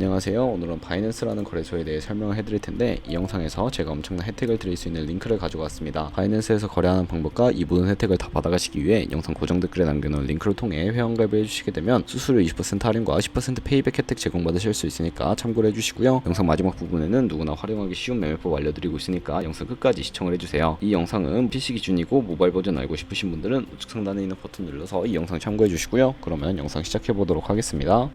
안녕하세요. 오늘은 바이낸스라는 거래소에 대해 설명을 해드릴 텐데, 이 영상에서 제가 엄청난 혜택을 드릴 수 있는 링크를 가지고 왔습니다. 바이낸스에서 거래하는 방법과 이 모든 혜택을 다 받아가시기 위해 영상 고정 댓글에 남겨놓은 링크를 통해 회원가입을 해주시게 되면 수수료 20% 할인과 10% 페이백 혜택 제공받으실 수 있으니까 참고를 해주시고요. 영상 마지막 부분에는 누구나 활용하기 쉬운 매매법 알려드리고 있으니까 영상 끝까지 시청을 해주세요. 이 영상은 PC 기준이고 모바일 버전 알고 싶으신 분들은 우측 상단에 있는 버튼 눌러서 이 영상 참고해주시고요. 그러면 영상 시작해보도록 하겠습니다.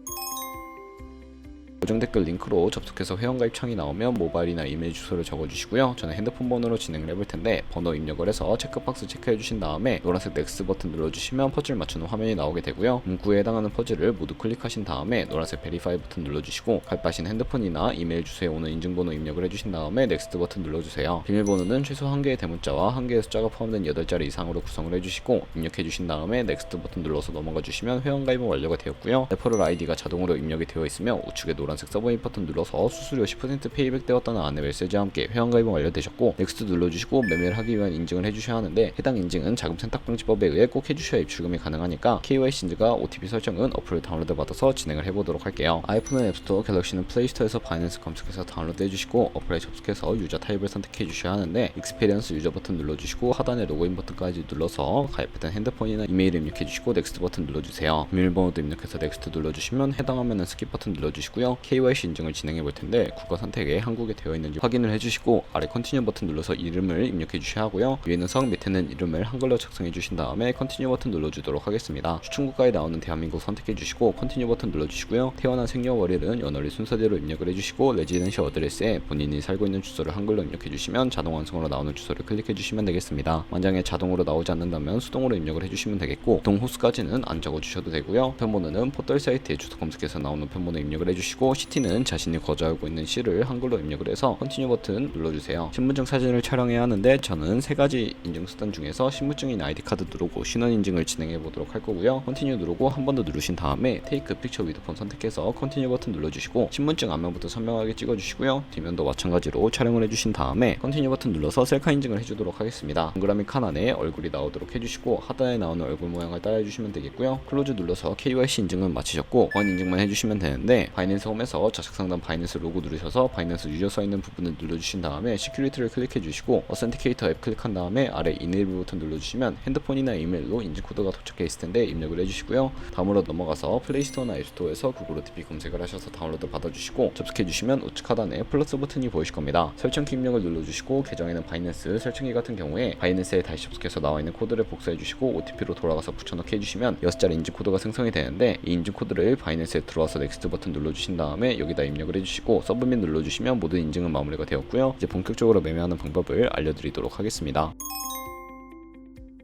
고정 댓글 링크로 접속해서 회원가입 창이 나오면 모바일이나 이메일 주소를 적어주시고요. 저는 핸드폰 번호로 진행을 해볼 텐데, 번호 입력을 해서 체크박스 체크해주신 다음에 노란색 넥스트 버튼 눌러주시면 퍼즐 맞추는 화면이 나오게 되고요. 문구에 해당하는 퍼즐을 모두 클릭하신 다음에 노란색 베리파이 버튼 눌러주시고 가입하신 핸드폰이나 이메일 주소에 오는 인증번호 입력을 해주신 다음에 넥스트 버튼 눌러주세요. 비밀번호는 최소 1개의 대문자와 1개의 숫자가 포함된 8자리 이상으로 구성을 해주시고 입력해주신 다음에 넥스트 버튼 눌러서 넘어가주시면 회원가입은 완료가 되었고요. 레퍼럴 아이디가 자동으로 입력이 되어 있으며 우측에 노란색 서브밋 버튼 눌러서 수수료 10% 페이백 되었다는 안내 메시지와 함께 회원가입은 완료되셨고, 넥스트 눌러주시고 매매를 하기 위한 인증을 해주셔야 하는데, 해당 인증은 자금 세탁 방지법에 의해 꼭 해주셔야 입출금이 가능하니까 KYC 인증과 OTP 설정은 어플을 다운로드 받아서 진행을 해보도록 할게요. 아이폰은 앱스토어, 갤럭시는 플레이스토어에서 바이낸스 검색해서 다운로드 해주시고 어플에 접속해서 유저 타입을 선택해 주셔야 하는데, 익스페리언스 유저 버튼 눌러주시고 하단에 로그인 버튼까지 눌러서 가입했던 핸드폰이나 이메일 입력해 주시고 넥스트 버튼 눌러주세요. 비밀번호도 입력해서 넥스트 눌러주시면 해당 화면은 스킵 버튼 눌러주시고요. KYC 인증을 진행해 볼 텐데, 국가 선택에 한국에 되어 있는지 확인을 해주시고 아래 컨티뉴 버튼 눌러서 이름을 입력해 주셔야 하고요. 위에는 성, 밑에는 이름을 한글로 작성해 주신 다음에 컨티뉴 버튼 눌러주도록 하겠습니다. 추천 국가에 나오는 대한민국 선택해 주시고 컨티뉴 버튼 눌러주시고요. 태어난 생년월일은 연월일 순서대로 입력을 해주시고 레지던시 어드레스에 본인이 살고 있는 주소를 한글로 입력해 주시면 자동 완성으로 나오는 주소를 클릭해 주시면 되겠습니다. 만약에 자동으로 나오지 않는다면 수동으로 입력을 해주시면 되겠고, 동 호수까지는 안 적어 주셔도 되고요. 편번호는 포털 사이트에 주소 검색해서 나오는 편번호 입력을 해주시고, 시티는 자신이 거주하고 있는 시를 한글로 입력을 해서 컨티뉴 버튼 눌러주세요. 신분증 사진을 촬영해야 하는데, 저는 3가지 인증 수단 중에서 신분증인 아이디카드 누르고 신원 인증을 진행해 보도록 할 거고요. 컨티뉴 누르고 한 번 더 누르신 다음에 테이크 픽처 위드 폰 선택해서 컨티뉴 버튼 눌러주시고 신분증 앞면부터 선명하게 찍어주시고요. 뒷면도 마찬가지로 촬영을 해주신 다음에 컨티뉴 버튼 눌러서 셀카 인증을 해주도록 하겠습니다. 동그라미 칸 안에 얼굴이 나오도록 해주시고 하단에 나오는 얼굴 모양을 따라해주시면 되겠고요. 클로즈 눌러서 KYC 인증은 마치셨고 보안 인증만 해주시면 되는데, 바이낸스 홈에서 좌측 상단 바이낸스 로고 누르셔서 바이낸스 유저 써있는 부분을 눌러주신 다음에 시큐리티를 클릭해주시고 어센티케이터 앱 클릭한 다음에 아래 이네이블 버튼 눌러주시면 핸드폰이나 이메일로 인증 코드가 도착해 있을 텐데 입력을 해주시고요. 다음으로 넘어가서 플레이스토어나 앱스토어에서 구글 OTP 검색을 하셔서 다운로드 받아주시고 접속해주시면 우측 하단에 플러스 버튼이 보이실 겁니다. 설정키 입력을 눌러주시고 계정에는 바이낸스 설정키 같은 경우에 바이낸스에 다시 접속해서 나와있는 코드를 복사해주시고 OTP로 돌아가서 붙여넣기 해주시면 6자리 인증 코드가 생성이 되는데, 이 인증 코드를 바이낸스에 들어와서 넥스트 버튼 눌러주신 다음에 여기다 입력을 해주시고 서브밋 눌러주시면 모든 인증은 마무리가 되었고요. 이제 본격적으로 매매하는 방법을 알려드리도록 하겠습니다.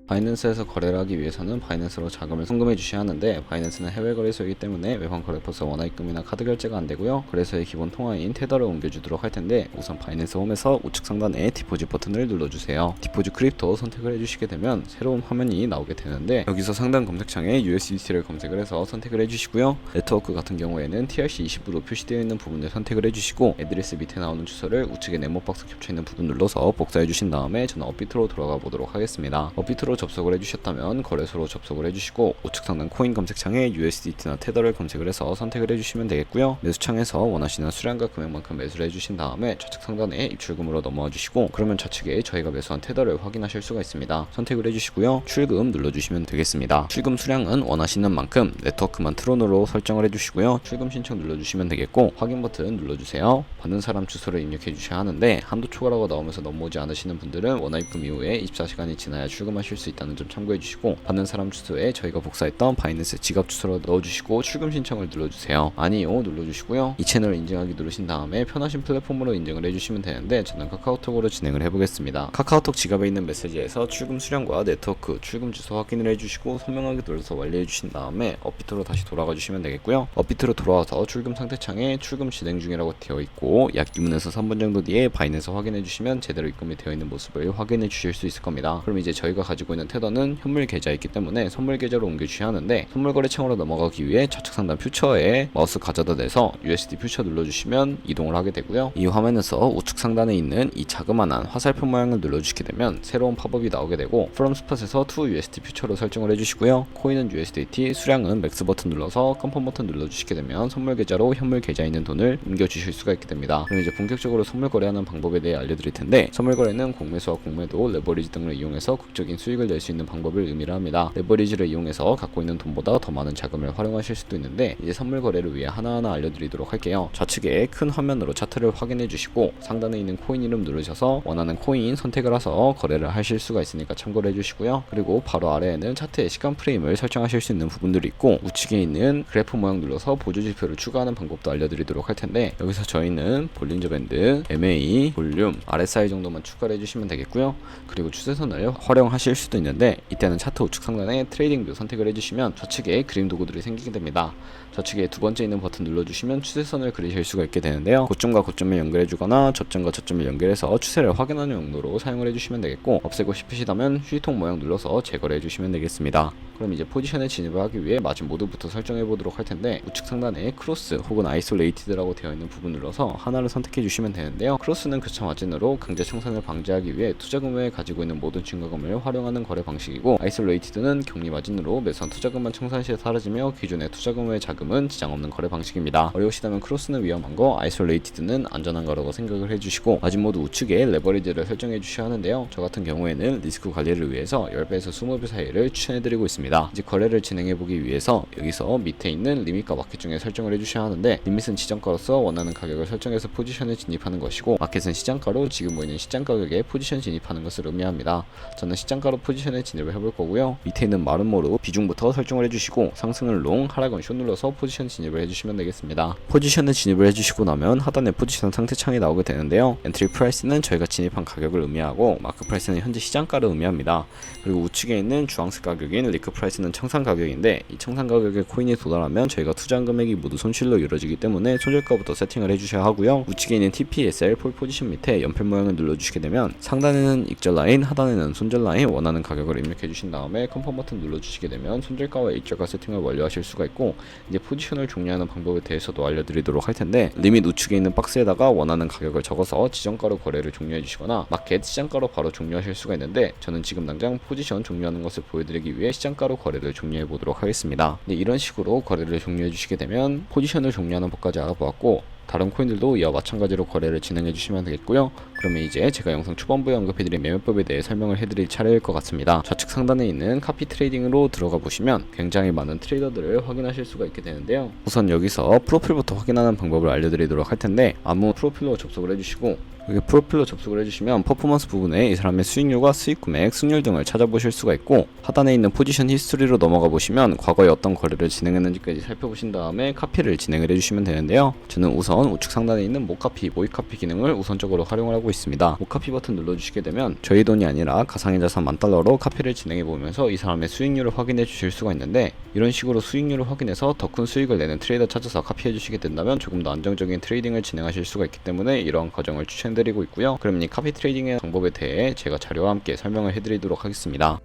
바이낸스에서 거래를 하기 위해서는 바이낸스로 자금을 송금해 주셔야 하는데, 바이낸스는 해외 거래소이기 때문에 외환 거래 버스 원화입금이나 카드 결제가 안되고요. 거래소의 기본 통화인 테더를 옮겨주도록 할 텐데, 우선 바이낸스 홈에서 우측 상단에 디포짓 버튼을 눌러주세요. 디포짓 크립토 선택을 해주시게 되면 새로운 화면이 나오게 되는데, 여기서 상단 검색창에 USDT를 검색을 해서 선택을 해주시고요. 네트워크 같은 경우에는 TRC20으로 표시되어 있는 부분을 선택을 해주시고, 애드레스 밑에 나오는 주소를 우측에 네모박스 겹쳐있는 부분 눌러서 복사해 주신 다음에 저는 업비트로 들어가 보도록 하겠습니다. 업비트로 접속을 해주셨다면 거래소로 접속을 해주시고 우측 상단 코인 검색창에 USDT나 테더를 검색을 해서 선택을 해주시면 되겠고요. 매수창에서 원하시는 수량과 금액만큼 매수를 해주신 다음에 좌측 상단에 입출금으로 넘어와 주시고, 그러면 좌측에 저희가 매수한 테더를 확인하실 수가 있습니다. 선택을 해주시고요. 출금 눌러주시면 되겠습니다. 출금 수량은 원하시는 만큼 네트워크만 트론으로 설정을 해주시고요. 출금 신청 눌러주시면 되겠고, 확인 버튼 눌러주세요. 받는 사람 주소를 입력해 주셔야 하는데, 한도 초과라고 나오면서 넘어오지 않으시는 분들은 원화입금 이후에 24시간이 지나야 출금하실 수 있다는 점 참고해 주시고, 받는 사람 주소에 저희가 복사했던 바이낸스 지갑 주소로 넣어주시고 출금 신청을 눌러주세요. 아니요 눌러주시고요. 이 채널 인증하기 누르신 다음에 편하신 플랫폼으로 인증을 해주시면 되는데, 저는 카카오톡으로 진행을 해보겠습니다. 카카오톡 지갑에 있는 메시지에서 출금 수량과 네트워크, 출금 주소 확인을 해주시고 선명하게 눌러서 완료해 주신 다음에 업비트로 다시 돌아가 주시면 되겠고요. 업비트로 돌아와서 출금 상태창에 출금 진행 중이라고 되어 있고, 약 2분에서 3분 정도 뒤에 바이낸스 확인해 주시면 제대로 입금이 되어 있는 모습을 확인해 주실 수 있을 겁니다. 그럼 이제 저희가 가지고 있는 있는 테더는 현물 계좌에 있기 때문에 선물 계좌로 옮겨주셔야 하는데, 선물 거래창으로 넘어가기 위해 좌측 상단 퓨처에 마우스 가져다 대서 USD 퓨처 눌러주시면 이동을 하게 되고요. 이 화면에서 우측 상단에 있는 이 자그마한 화살표 모양을 눌러주시게 되면 새로운 팝업이 나오게 되고, From Spot에서 To USD 퓨처로 설정을 해주시고요. 코인은 USDT, 수량은 맥스 버튼 눌러서 컨펌 버튼 눌러주시게 되면 선물 계좌로 현물 계좌에 있는 돈을 옮겨주실 수가 있게 됩니다. 그럼 이제 본격적으로 선물 거래하는 방법에 대해 알려드릴 텐데, 선물 거래는 공매수와 공매도, 레버리지 등을 이용해서 극적인 수익을 낼 수 있는 방법을 의미를 합니다. 레버리지를 이용해서 갖고 있는 돈보다 더 많은 자금을 활용하실 수도 있는데, 이제 선물 거래를 위해 하나하나 알려드리도록 할게요. 좌측에 큰 화면으로 차트를 확인해 주시고 상단에 있는 코인 이름 누르셔서 원하는 코인 선택을 해서 거래를 하실 수가 있으니까 참고를 해주시고요. 그리고 바로 아래에는 차트의 시간 프레임을 설정하실 수 있는 부분들이 있고, 우측에 있는 그래프 모양 눌러서 보조 지표를 추가하는 방법도 알려드리도록 할 텐데, 여기서 저희는 볼린저 밴드, MA, 볼륨, RSI 정도만 추가를 해주시면 되겠고요. 그리고 추세선을 활용하실 수도 있는데, 이때는 차트 우측 상단에 트레이딩 뷰 선택을 해주시면 좌측에 그림 도구들이 생기게 됩니다. 좌측에 두 번째 있는 버튼 눌러주시면 추세선을 그리실 수가 있게 되는데요. 고점과 고점을 연결해주거나 저점과 저점을 연결해서 추세를 확인하는 용도로 사용을 해주시면 되겠고, 없애고 싶으시다면 휴지통 모양 눌러서 제거를 해주시면 되겠습니다. 그럼 이제 포지션에 진입을 하기 위해 마진 모드부터 설정해 보도록 할 텐데, 우측 상단에 크로스 혹은 아이솔레이티드라고 되어 있는 부분 눌러서 하나를 선택해 주시면 되는데요. 크로스는 교차 마진으로 강제 청산을 방지하기 위해 투자금에 가지고 있는 모든 증가금을 활용하는 거래 방식이고, 아이솔레이티드는 격리 마진으로 매수한 투자금만 청산 시에 사라지며 기존의 투자금의 자금은 지장 없는 거래 방식입니다. 어려우시다면 크로스는 위험한 거, 아이솔레이티드는 안전한 거라고 생각을 해주시고, 마진 모드 우측에 레버리지를 설정해 주셔야 하는데요. 저 같은 경우에는 리스크 관리를 위해서 10배에서 20배 사이를 추천해 드리고 있습니다. 이제 거래를 진행해 보기 위해서 여기서 밑에 있는 리밋과 마켓 중에 설정을 해주셔야 하는데, 리밋은 지정가로서 원하는 가격을 설정해서 포지션에 진입하는 것이고, 마켓은 시장가로 지금 보이는 시장 가격에 포지션 진입하는 것을 의미합니다. 저는 시장가로 포지션에 진입을 해볼 거고요. 밑에 있는 마름모로 비중부터 설정을 해주시고, 상승은 롱, 하락은 숏 눌러서 포지션 진입을 해주시면 되겠습니다. 포지션에 진입을 해주시고 나면 하단에 포지션 상태 창이 나오게 되는데요. 엔트리 프라이스는 저희가 진입한 가격을 의미하고, 마크 프라이스는 현재 시장가를 의미합니다. 그리고 우측에 있는 주황색 가격인 리크 프라이스는 청산 가격인데, 이 청산 가격에 코인이 도달하면 저희가 투자한 금액이 모두 손실로 이루어지기 때문에 손절가부터 세팅을 해주셔야 하고요. 우측에 있는 TPSL 폴 포지션 밑에 연필 모양을 눌러주시게 되면 상단에는 익절 라인, 하단에는 손절 라인, 원하는 가격을 입력해 주신 다음에 컨펌 버튼 눌러주시게 되면 손절가와 익절가 세팅을 완료하실 수가 있고, 이제 포지션을 종료하는 방법에 대해서도 알려드리도록 할 텐데, 리밋 우측에 있는 박스에다가 원하는 가격을 적어서 지정가로 거래를 종료해 주시거나 마켓 시장가로 바로 종료하실 수가 있는데, 저는 지금 당장 포지션 종료하는 것을 보여드리기 위해 시장가로 거래를 종료해 보도록 하겠습니다. 이런 식으로 거래를 종료해 주시게 되면 포지션을 종료하는 법까지 알아보았고, 다른 코인들도 이와 마찬가지로 거래를 진행해 주시면 되겠고요. 그러면 이제 제가 영상 초반부에 언급해드린 매매법에 대해 설명을 해드릴 차례일 것 같습니다. 좌측 상단에 있는 카피 트레이딩으로 들어가 보시면 굉장히 많은 트레이더들을 확인하실 수가 있게 되는데요. 우선 여기서 프로필부터 확인하는 방법을 알려드리도록 할 텐데, 아무 프로필로 접속을 해주시고, 여기 프로필로 접속을 해주시면 퍼포먼스 부분에 이 사람의 수익률과 수익 금액, 승률 등을 찾아보실 수가 있고, 하단에 있는 포지션 히스토리로 넘어가 보시면 과거에 어떤 거래를 진행했는지까지 살펴보신 다음에 카피를 진행을 해주시면 되는데요. 저는 우선 우측 상단에 있는 모카피, 모이카피 기능을 우선적으로 활용을 하고 있습니다. 모카피 버튼 눌러주시게 되면 저희 돈이 아니라 가상의 자산 $10,000로 카피를 진행해 보면서 이 사람의 수익률을 확인해 주실 수가 있는데, 이런 식으로 수익률을 확인해서 더 큰 수익을 내는 트레이더 찾아서 카피해 주시게 된다면 조금 더 안정적인 트레이딩을 진행하실 수가 있기 때문에 이러한 과정을 추천드리고 있고요. 그럼 이 카피 트레이딩의 방법에 대해 제가 자료와 함께 설명을 해드리도록 하겠습니다.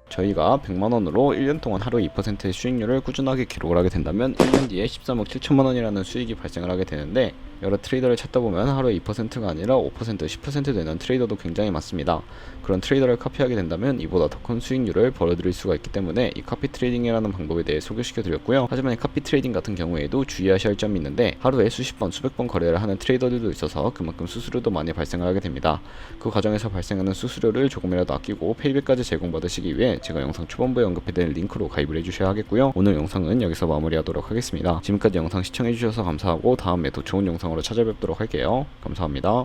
저희가 100만원으로 1년 동안 하루 2%의 수익률을 꾸준하게 기록을 하게 된다면 1년 뒤에 13억 7천만원이라는 수익이 발생을 하게 되는데, 여러 트레이더를 찾다 보면 하루에 2%가 아니라 5%, 10% 되는 트레이더도 굉장히 많습니다. 그런 트레이더를 카피하게 된다면 이보다 더 큰 수익률을 벌어들일 수가 있기 때문에 이 카피 트레이딩이라는 방법에 대해 소개시켜 드렸고요. 하지만 이 카피 트레이딩 같은 경우에도 주의하셔야 할 점이 있는데, 하루에 수십 번, 수백 번 거래를 하는 트레이더들도 있어서 그만큼 수수료도 많이 발생을 하게 됩니다. 그 과정에서 발생하는 수수료를 조금이라도 아끼고 페이백까지 제공받으시기 위해 제가 영상 초반부에 언급해드린 링크로 가입을 해주셔야 하겠고요. 오늘 영상은 여기서 마무리하도록 하겠습니다. 지금까지 영상 시청해주셔서 감사하고, 다음에 더 좋은 영상으로 찾아뵙도록 할게요. 감사합니다.